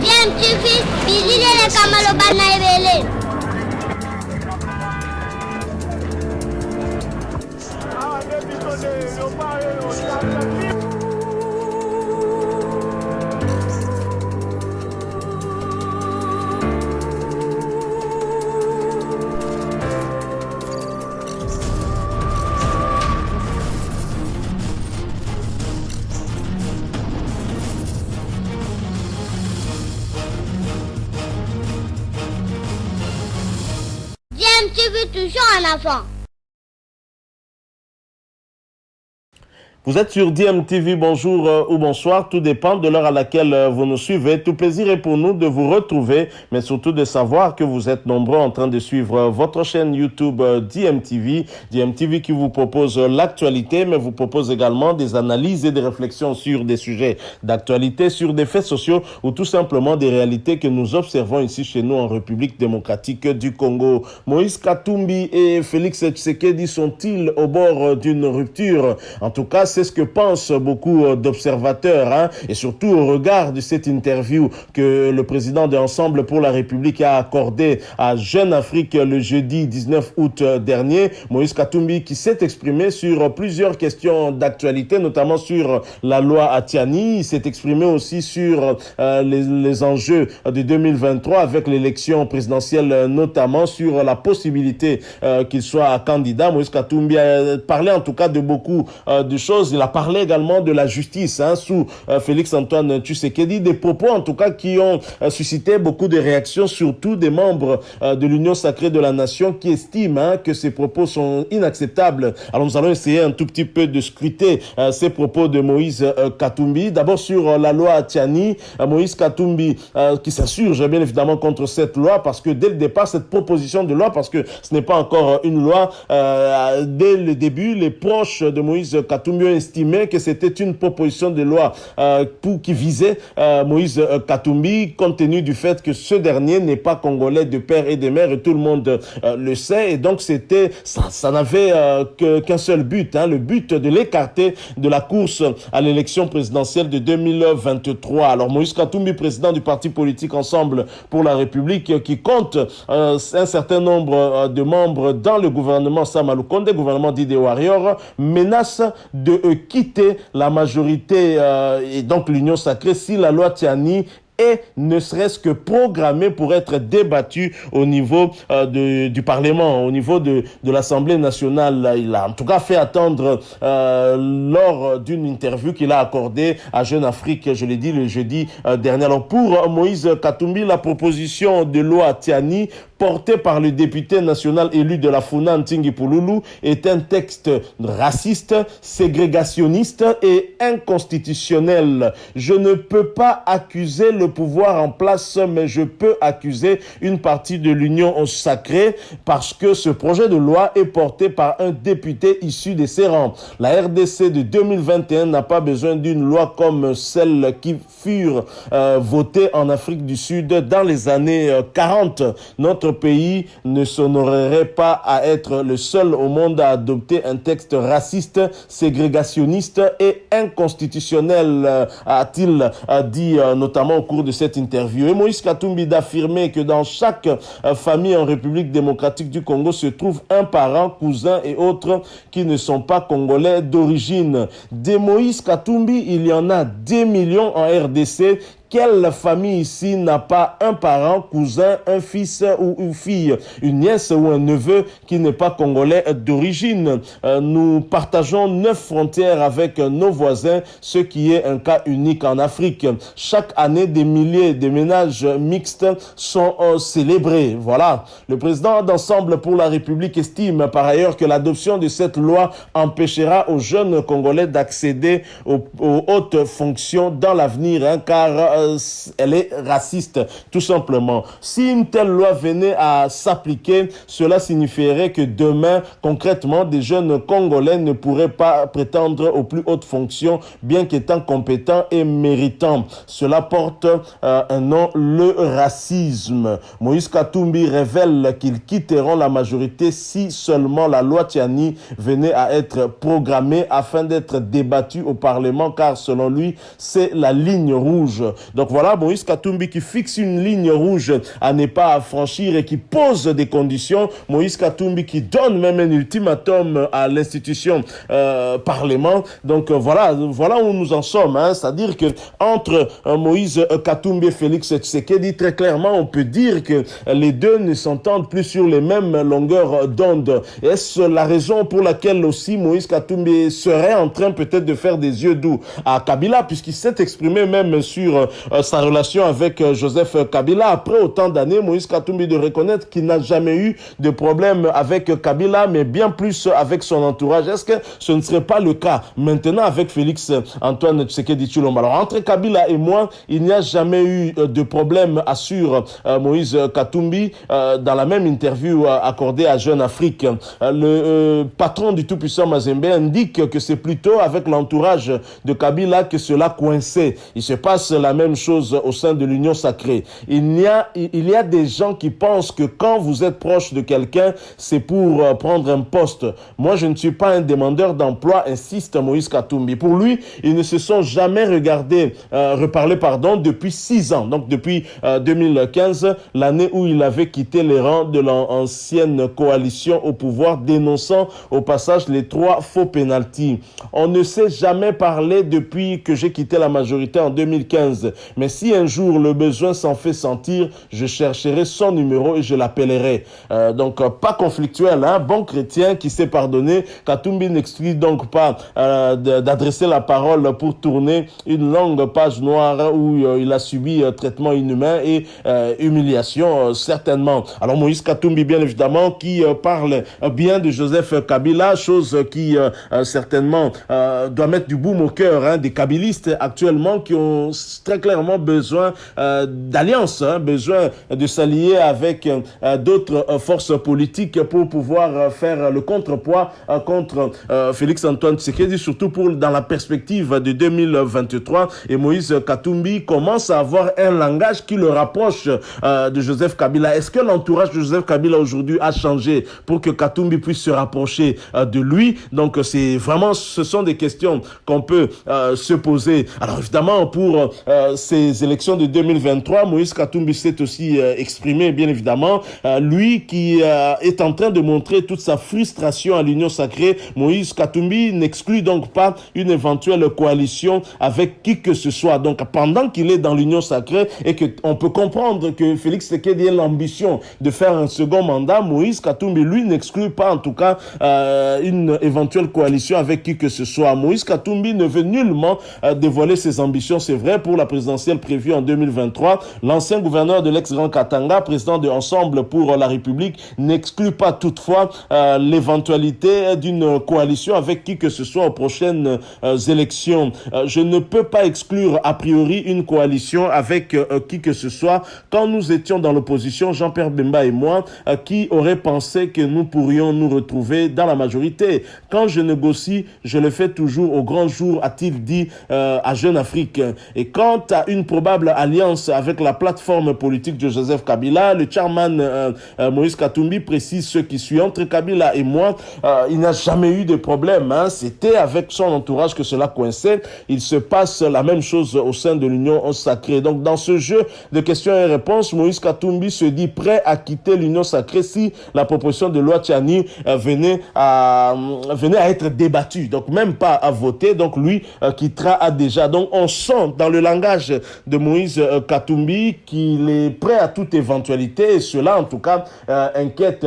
DMTV, Billy Kamalo Banaibele. DMTV toujours en avant. Vous êtes sur DMTV, bonjour ou bonsoir, tout dépend de l'heure à laquelle vous nous suivez. Tout plaisir est pour nous de vous retrouver, mais surtout de savoir que vous êtes nombreux en train de suivre votre chaîne YouTube DMTV. DMTV qui vous propose l'actualité, mais vous propose également des analyses et des réflexions sur des sujets d'actualité, sur des faits sociaux ou tout simplement des réalités que nous observons ici chez nous en République démocratique du Congo. Moïse Katumbi et Félix Tshisekedi sont-ils au bord d'une rupture? En tout cas, c'est ce que pensent beaucoup d'observateurs, et surtout au regard de cette interview que le président de Ensemble pour la République a accordée à Jeune Afrique le jeudi 19 août dernier. Moïse Katumbi qui s'est exprimé sur plusieurs questions d'actualité, notamment sur la loi Atiani. Il s'est exprimé aussi sur les enjeux de 2023 avec l'élection présidentielle, notamment sur la possibilité qu'il soit candidat. Moïse Katumbi a parlé en tout cas de beaucoup de choses. Il a parlé également de la justice sous Félix-Antoine Tshisekedi, des propos en tout cas qui ont suscité beaucoup de réactions, surtout des membres de l'Union sacrée de la nation qui estiment que ces propos sont inacceptables. Alors nous allons essayer un tout petit peu de scruter ces propos de Moïse Katumbi. D'abord sur la loi Atiani, Moïse Katumbi qui s'insurge bien évidemment contre cette loi parce que dès le départ, cette proposition de loi, parce que ce n'est pas encore une loi, dès le début, les proches de Moïse Katumbi estimé que c'était une proposition de loi qui visait Moïse Katumbi, compte tenu du fait que ce dernier n'est pas congolais de père et de mère, et tout le monde le sait, et donc ça n'avait qu'un seul but, le but de l'écarter de la course à l'élection présidentielle de 2023. Alors Moïse Katumbi, président du parti politique Ensemble pour la République, qui compte un certain nombre de membres dans le gouvernement Sama Lukonde, gouvernement d'Ide Warrior, menace de quitter la majorité et donc l'Union sacrée si la loi Atiani est ne serait-ce que programmée pour être débattue au niveau du Parlement, au niveau de l'Assemblée nationale. Il a en tout cas fait attendre lors d'une interview qu'il a accordée à Jeune Afrique, je l'ai dit, le jeudi dernier. Alors pour Moïse Katumbi, la proposition de loi Atiani porté par le député national élu de la Funa Ntingi Pouloulou est un texte raciste, ségrégationniste et inconstitutionnel. Je ne peux pas accuser le pouvoir en place, mais je peux accuser une partie de l'Union sacrée parce que ce projet de loi est porté par un député issu de ses rangs. La RDC de 2021 n'a pas besoin d'une loi comme celle qui furent votées en Afrique du Sud dans les années 40. Notre pays ne s'honorerait pas à être le seul au monde à adopter un texte raciste, ségrégationniste et inconstitutionnel, a-t-il dit notamment au cours de cette interview. Et Moïse Katumbi d'affirmer que dans chaque famille en République démocratique du Congo se trouve un parent, cousin et autres qui ne sont pas congolais d'origine. Des Moïse Katumbi, il y en a des millions en RDC. Quelle famille ici n'a pas un parent, cousin, un fils ou une fille, une nièce ou un neveu qui n'est pas congolais d'origine? Nous partageons 9 frontières avec nos voisins, ce qui est un cas unique en Afrique. Chaque année, des milliers de ménages mixtes sont célébrés. Voilà. Le président d'Ensemble pour la République estime par ailleurs que l'adoption de cette loi empêchera aux jeunes Congolais d'accéder aux hautes fonctions dans l'avenir, car elle est raciste, tout simplement. Si une telle loi venait à s'appliquer, cela signifierait que demain, concrètement, des jeunes Congolais ne pourraient pas prétendre aux plus hautes fonctions, bien qu'étant compétents et méritants. Cela porte un nom, le racisme. Moïse Katumbi révèle qu'ils quitteront la majorité si seulement la loi Tchani venait à être programmée afin d'être débattue au Parlement, car selon lui, c'est la ligne rouge. Donc voilà, Moïse Katumbi qui fixe une ligne rouge à ne pas franchir et qui pose des conditions. Moïse Katumbi qui donne même un ultimatum à l'institution Parlement. Donc voilà où nous en sommes. C'est-à-dire que entre Moïse Katumbi et Félix Tshisekedi, très clairement, on peut dire que les deux ne s'entendent plus sur les mêmes longueurs d'onde. Est-ce la raison pour laquelle aussi Moïse Katumbi serait en train peut-être de faire des yeux doux à Kabila, puisqu'il s'est exprimé même sur sa relation avec Joseph Kabila. Après autant d'années, Moïse Katumbi de reconnaître qu'il n'a jamais eu de problème avec Kabila, mais bien plus avec son entourage. Est-ce que ce ne serait pas le cas maintenant avec Félix Antoine Tshisekedi Tshilombo? Alors entre Kabila et moi, il n'y a jamais eu de problème, assure Moïse Katumbi dans la même interview accordée à Jeune Afrique. Le patron du tout-puissant Mazembe indique que c'est plutôt avec l'entourage de Kabila que cela coinçait. Il se passe la même chose au sein de l'Union sacrée. Il y a des gens qui pensent que quand vous êtes proche de quelqu'un, c'est pour prendre un poste. Moi, je ne suis pas un demandeur d'emploi, insiste Moïse Katumbi. Pour lui, ils ne se sont jamais reparlé depuis 6 ans. Donc depuis 2015, l'année où il avait quitté les rangs de l'ancienne coalition au pouvoir, dénonçant au passage les 3 faux pénaltys. On ne s'est jamais parlé depuis que j'ai quitté la majorité en 2015. Mais si un jour le besoin s'en fait sentir, je chercherai son numéro et je l'appellerai. Donc pas conflictuel, bon chrétien qui s'est pardonné. Katumbi n'exclut donc pas d'adresser la parole pour tourner une longue page noire où il a subi traitement inhumain et humiliation, certainement. Alors Moïse Katumbi, bien évidemment, qui parle bien de Joseph Kabila, chose qui certainement doit mettre du baume au cœur des kabilistes actuellement qui ont très clairement besoin d'alliance, besoin de s'allier avec d'autres forces politiques pour pouvoir faire le contrepoids contre Félix Antoine Tshisekedi, surtout dans la perspective de 2023. Et Moïse Katumbi commence à avoir un langage qui le rapproche de Joseph Kabila. Est-ce que l'entourage de Joseph Kabila aujourd'hui a changé pour que Katumbi puisse se rapprocher de lui? Donc ce sont des questions qu'on peut se poser. Alors évidemment, pour ces élections de 2023, Moïse Katumbi s'est aussi exprimé, bien évidemment. Lui qui est en train de montrer toute sa frustration à l'Union sacrée. Moïse Katumbi n'exclut donc pas une éventuelle coalition avec qui que ce soit. Donc pendant qu'il est dans l'Union sacrée et qu'on peut comprendre que Félix Tshisekedi ait l'ambition de faire un second mandat, Moïse Katumbi, lui, n'exclut pas en tout cas une éventuelle coalition avec qui que ce soit. Moïse Katumbi ne veut nullement dévoiler ses ambitions, c'est vrai, pour la présidentielle prévue en 2023. L'ancien gouverneur de l'ex-Grand Katanga, président de Ensemble pour la République, n'exclut pas toutefois l'éventualité d'une coalition avec qui que ce soit aux prochaines élections. Je ne peux pas exclure a priori une coalition avec qui que ce soit. Quand nous étions dans l'opposition, Jean-Pierre Bemba et moi, qui aurait pensé que nous pourrions nous retrouver dans la majorité? Quand je négocie, je le fais toujours au grand jour, a-t-il dit à Jeune Afrique. Et quant à une probable alliance avec la plateforme politique de Joseph Kabila, le chairman Moïse Katumbi précise ce qui suit. Entre Kabila et moi, il n'a jamais eu de problème. C'était avec son entourage que cela coinçait. Il se passe la même chose au sein de l'Union sacrée. Donc dans ce jeu de questions et réponses, Moïse Katumbi se dit prêt à quitter l'Union sacrée si la proposition de loi Tchani venait à être débattue. Donc même pas à voter. Donc lui quittera déjà. Donc on sent dans le langage de Moïse Katumbi qu'il est prêt à toute éventualité et cela en tout cas inquiète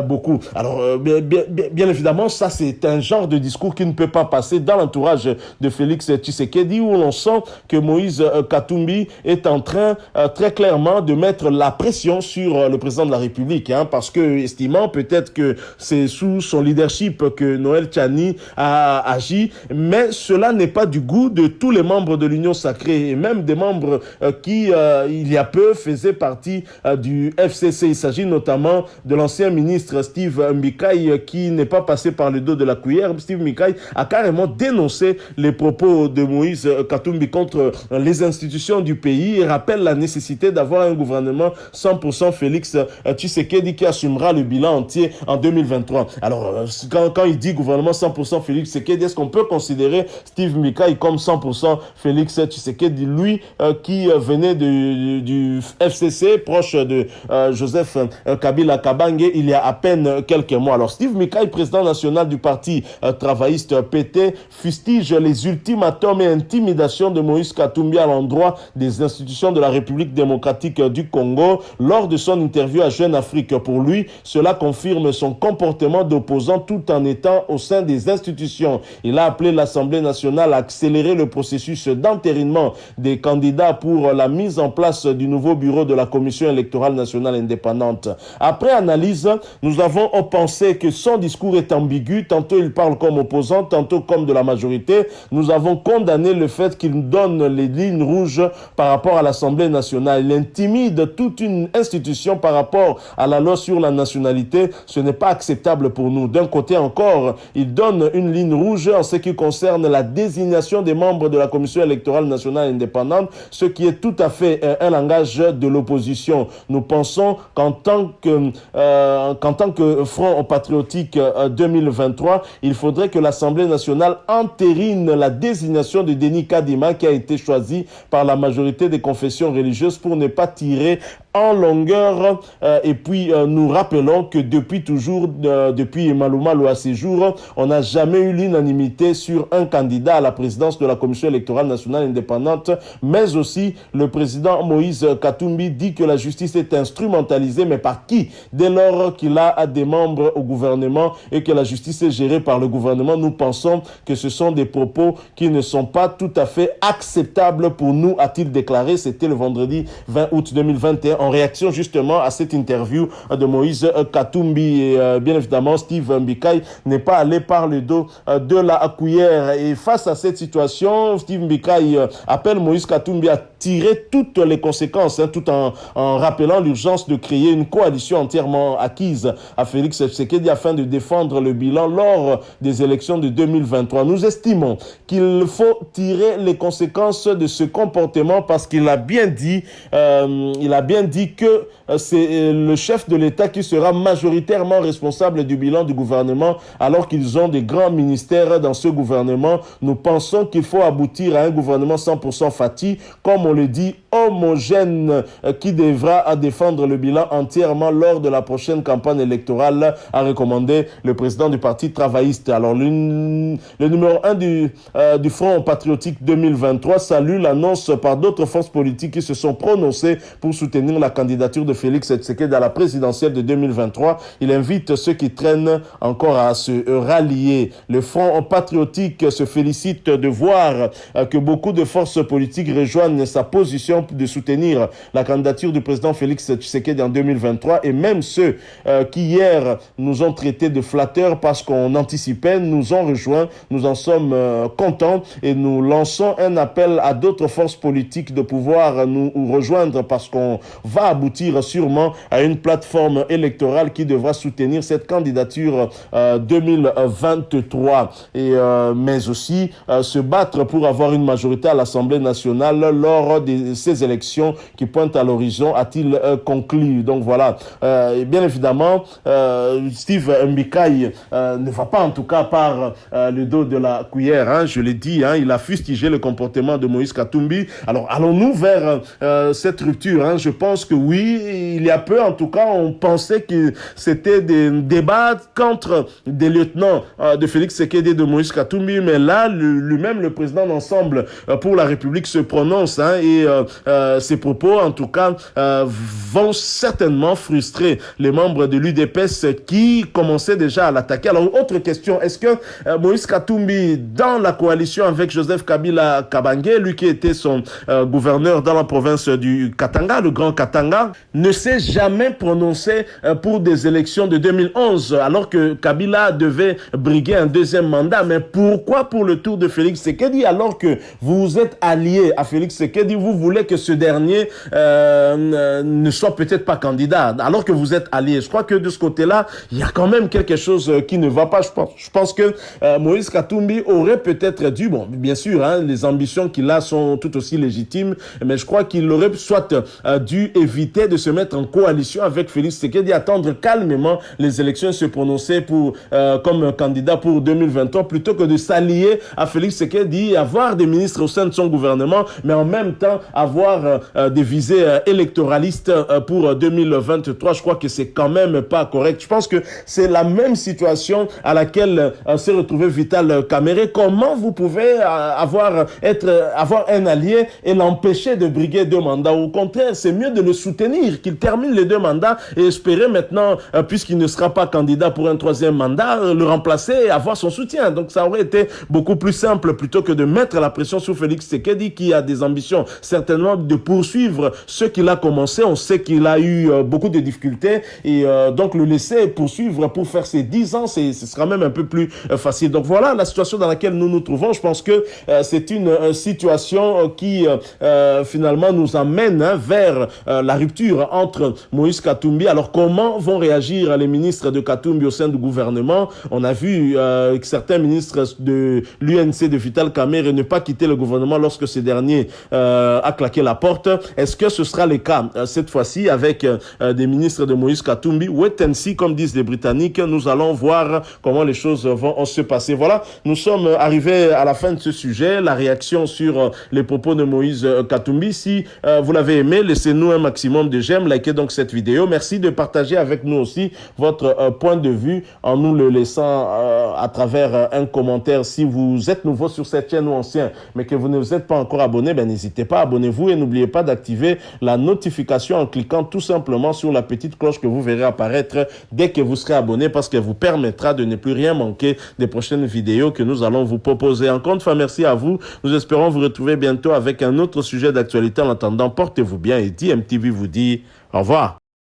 beaucoup. Alors bien évidemment, ça c'est un genre de discours qui ne peut pas passer dans l'entourage de Félix Tshisekedi où l'on sent que Moïse Katumbi est en train très clairement de mettre la pression sur le président de la République, parce que estimant peut-être que c'est sous son leadership que Noël Tchani a agi, mais cela n'est pas du goût de tous les membres de l'Union sacrée et même des membres qui, il y a peu, faisaient partie du FCC. Il s'agit notamment de l'ancien ministre Steve Mbikai qui n'est pas passé par le dos de la cuillère. Steve Mbikai a carrément dénoncé les propos de Moïse Katumbi contre les institutions du pays et rappelle la nécessité d'avoir un gouvernement 100% Félix Tshisekedi qui assumera le bilan entier en 2023. Alors, quand il dit gouvernement 100% Félix Tshisekedi, est-ce qu'on peut considérer Steve Mbikai comme 100% Félix Tshisekedi, lui qui venait du FCC, proche de Joseph Kabila Kabange, il y a à peine quelques mois. Alors, Steve Mbikai, président national du parti travailliste PT, fustige les ultimatums et intimidations de Moïse Katumbi à l'endroit des institutions de la République démocratique du Congo lors de son interview à Jeune Afrique. Pour lui, cela confirme son comportement d'opposant tout en étant au sein des institutions. Il a appelé l'Assemblée nationale à accélérer le processus d'entérinement des candidats pour la mise en place du nouveau bureau de la Commission électorale nationale indépendante. Après analyse, nous avons pensé que son discours est ambigu. Tantôt il parle comme opposant, tantôt comme de la majorité. Nous avons condamné le fait qu'il donne les lignes rouges par rapport à l'Assemblée nationale. Il intimide toute une institution par rapport à la loi sur la nationalité. Ce n'est pas acceptable pour nous. D'un côté encore, il donne une ligne rouge en ce qui concerne la désignation des membres de la Commission électorale nationale indépendante, ce qui est tout à fait un langage de l'opposition. Nous pensons qu'en tant que Front patriotique 2023, il faudrait que l'Assemblée nationale entérine la désignation de Denis Kadima qui a été choisi par la majorité des confessions religieuses pour ne pas tirer en longueur et puis nous rappelons que depuis toujours, depuis Malou Malou à ces jours, on n'a jamais eu l'unanimité sur un candidat à la présidence de la Commission électorale nationale indépendante, mais aussi le président Moïse Katumbi dit que la justice est instrumentalisée, mais par qui? Dès lors qu'il a des membres au gouvernement et que la justice est gérée par le gouvernement, nous pensons que ce sont des propos qui ne sont pas tout à fait acceptables pour nous, a-t-il déclaré. C'était le vendredi 20 août 2021. En réaction justement à cette interview de Moïse Katumbi. Et bien évidemment, Steve Mbikai n'est pas allé par le dos de la cuillère. Et face à cette situation, Steve Mbikai appelle Moïse Katumbi à tirer toutes les conséquences, tout en rappelant l'urgence de créer une coalition entièrement acquise à Félix Tshisekedi afin de défendre le bilan lors des élections de 2023. Nous estimons qu'il faut tirer les conséquences de ce comportement parce qu'il a bien dit que c'est le chef de l'État qui sera majoritairement responsable du bilan du gouvernement alors qu'ils ont des grands ministères dans ce gouvernement. Nous pensons qu'il faut aboutir à un gouvernement 100% Fati, comme on le dit, homogène, qui devra défendre le bilan entièrement lors de la prochaine campagne électorale, a recommandé le président du parti travailliste. Alors le numéro 1 du Front patriotique 2023 salue l'annonce par d'autres forces politiques qui se sont prononcées pour soutenir la candidature de Félix Tshisekedi à la présidentielle de 2023. Il invite ceux qui traînent encore à se rallier. Le Front patriotique se félicite de voir que beaucoup de forces politiques rejoignent sa position de soutenir la candidature du président Félix Tshisekedi en 2023 et même ceux qui hier nous ont traités de flatteurs parce qu'on anticipait, nous ont rejoints. Nous en sommes contents et nous lançons un appel à d'autres forces politiques de pouvoir nous rejoindre parce qu'on va aboutir sûrement à une plateforme électorale qui devra soutenir cette candidature 2023 et mais aussi se battre pour avoir une majorité à l'Assemblée nationale lors de ces élections qui pointent à l'horizon, a-t-il conclu. Donc voilà, et bien évidemment, Steve Mbikai ne va pas en tout cas par le dos de la cuillère, je l'ai dit, il a fustigé le comportement de Moïse Katumbi. Alors allons-nous vers cette rupture? Je pense que oui, il y a peu en tout cas, on pensait que c'était des débats contre des lieutenants de Félix Tshisekedi et de Moïse Katumbi, mais là, lui-même, le président d'Ensemble pour la République se prononce et ses propos, en tout cas, vont certainement frustrer les membres de l'UDPS qui commençaient déjà à l'attaquer. Alors, autre question, est-ce que Moïse Katumbi, dans la coalition avec Joseph Kabila Kabange, lui qui était son gouverneur dans la province du Katanga, le Grand Katanga ne s'est jamais prononcé pour des élections de 2011, alors que Kabila devait briguer un deuxième mandat. Mais pourquoi pour le tour de Félix Tshisekedi, alors que vous êtes allié à Félix Tshisekedi, vous voulez que ce dernier ne soit peut-être pas candidat, alors que vous êtes allié? Je crois que de ce côté-là, il y a quand même quelque chose qui ne va pas. Je pense que Moïse Katumbi aurait peut-être dû, bon, bien sûr, hein, les ambitions qu'il a sont tout aussi légitimes, mais je crois qu'il aurait soit dû éviter de se mettre en coalition avec Félix Tshisekedi, attendre calmement les élections et se prononcer pour, comme candidat pour 2023, plutôt que de s'allier à Félix Tshisekedi, avoir des ministres au sein de son gouvernement, mais en même temps avoir des visées électoralistes pour 2023. Je crois que c'est quand même pas correct. Je pense que c'est la même situation à laquelle s'est retrouvé Vital Kamerhe. Comment vous pouvez avoir un allié et l'empêcher de briguer 2 mandats? Au contraire, c'est mieux de le soutenir, qu'il termine les 2 mandats et espérer maintenant, puisqu'il ne sera pas candidat pour un 3e mandat, le remplacer et avoir son soutien. Donc ça aurait été beaucoup plus simple plutôt que de mettre la pression sur Félix Tshisekedi, qui a des ambitions certainement de poursuivre ce qu'il a commencé. On sait qu'il a eu beaucoup de difficultés et donc le laisser poursuivre pour faire ses 10 ans, ce sera même un peu plus facile. Donc voilà la situation dans laquelle nous nous trouvons. Je pense que c'est une situation qui finalement nous amène vers la rupture entre Moïse Katumbi. Alors comment vont réagir les ministres de Katumbi au sein du gouvernement? On a vu que certains ministres de l'UNC de Vital Kamerhe ne pas quitter le gouvernement lorsque ce dernier a claqué la porte. Est-ce que ce sera le cas cette fois-ci avec des ministres de Moïse Katumbi? Wait and see, comme disent les Britanniques. Nous allons voir comment les choses vont se passer. Voilà, nous sommes arrivés à la fin de ce sujet, la réaction sur les propos de Moïse Katumbi. Si vous l'avez aimé, laissez-nous un maximum de j'aime, likez donc cette vidéo. Merci de partager avec nous aussi votre point de vue en nous le laissant à travers un commentaire. Si vous êtes nouveau sur cette chaîne ou ancien, mais que vous ne vous êtes pas encore abonné, ben n'hésitez pas, abonnez-vous et n'oubliez pas d'activer la notification en cliquant tout simplement sur la petite cloche que vous verrez apparaître dès que vous serez abonné, parce qu'elle vous permettra de ne plus rien manquer des prochaines vidéos que nous allons vous proposer. Encore une fois, merci à vous. Nous espérons vous retrouver bientôt avec un autre sujet d'actualité. En attendant, portez-vous bien et DMTV vous dit au revoir.